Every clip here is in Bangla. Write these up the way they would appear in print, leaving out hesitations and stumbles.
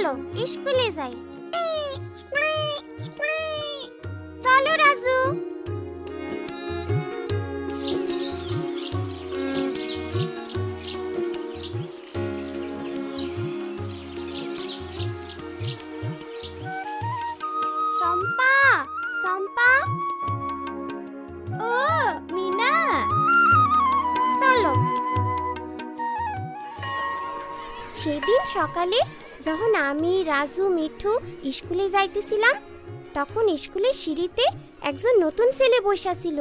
চলো স্কুলে যাই। চলো রাজু। চম্পা, চম্পা। ও মিনা, চলো। সেদিন সকালে যখন আমি, রাজু, মিঠু স্কুলে যাইতেছিলাম, তখন স্কুলের সিঁড়িতে একজন নতুন ছেলে বসা ছিল।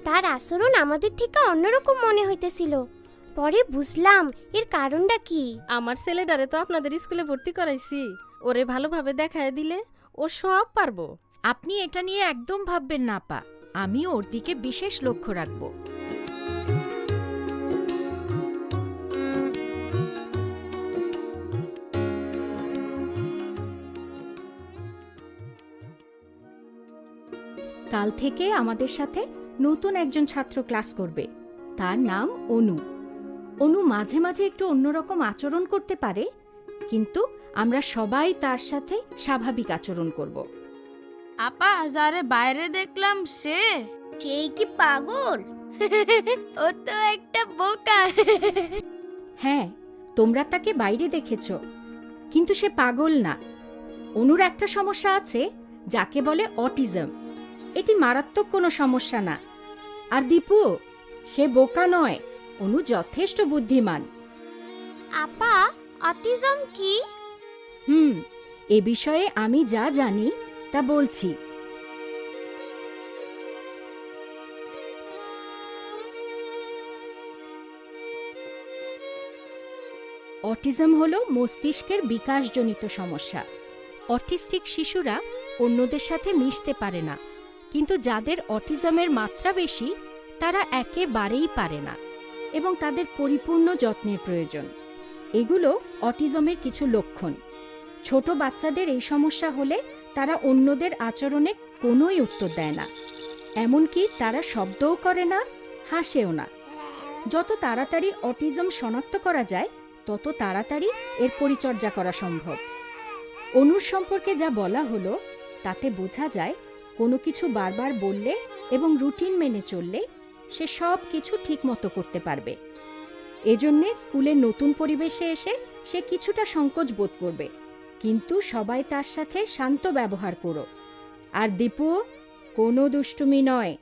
তার আচরণ আমাদের থেকে অন্যরকম মনে হইতেছিল। পরে বুঝলাম এর কারণটা কি। আমার ছেলেটারে তো আপনাদের স্কুলে ভর্তি করাইছি, ওরে ভালোভাবে দেখায় দিলে ও সব পারবো। আপনি এটা নিয়ে একদম ভাববেন না আপা, আমি ওর দিকে বিশেষ লক্ষ্য রাখব। কাল থেকে আমাদের সাথে নতুন একজন ছাত্র ক্লাস করবে। তার নাম অনু। অনু মাঝে মাঝে একটু অন্যরকম আচরণ করতে পারে, কিন্তু আমরা সবাই তার সাথে স্বাভাবিক আচরণ করব। আপা, যারে বাইরে দেখলাম সেই কি পাগল? ও তো একটা বোকা। হ্যাঁ, তোমরা তাকে বাইরে দেখেছ, কিন্তু সে পাগল না। অনুর একটা সমস্যা আছে যাকে বলে অটিজম। এটি মারাত্মক কোনো সমস্যা না। আর দীপু, সে বোকা নয়, অনু যথেষ্ট বুদ্ধিমান। আপা, অটিজম কি? এ বিষয়ে আমি যা জানি তা বলছি। অটিজম হলো মস্তিষ্কের বিকাশজনিত সমস্যা। অটিস্টিক শিশুরা অন্যদের সাথে মিশতে পারে না, কিন্তু যাদের অটিজমের মাত্রা বেশি তারা একেবারেই পারে না এবং তাদের পরিপূর্ণ যত্নের প্রয়োজন। এগুলো অটিজমের কিছু লক্ষণ। ছোট বাচ্চাদের এই সমস্যা হলে তারা অন্যদের আচরণে কোনোই উত্তর দেয় না, এমনকি তারা শব্দও করে না, হাসেও না। যত তাড়াতাড়ি অটিজম শনাক্ত করা যায় তত তাড়াতাড়ি এর পরিচর্যা করা সম্ভব। অনুর সম্পর্কে যা বলা হলো তাতে বোঝা যায় কোনো কিছু বারবার বললে এবং রুটিন মেনে চললে সে সব কিছু ঠিকমতো করতে পারবে। এজন্যে স্কুলের নতুন পরিবেশে এসে সে কিছুটা সংকোচ বোধ করবে, কিন্তু সবাই তার সাথে শান্ত ব্যবহার করো। আর দীপু, কোনো দুষ্টুমি নয়,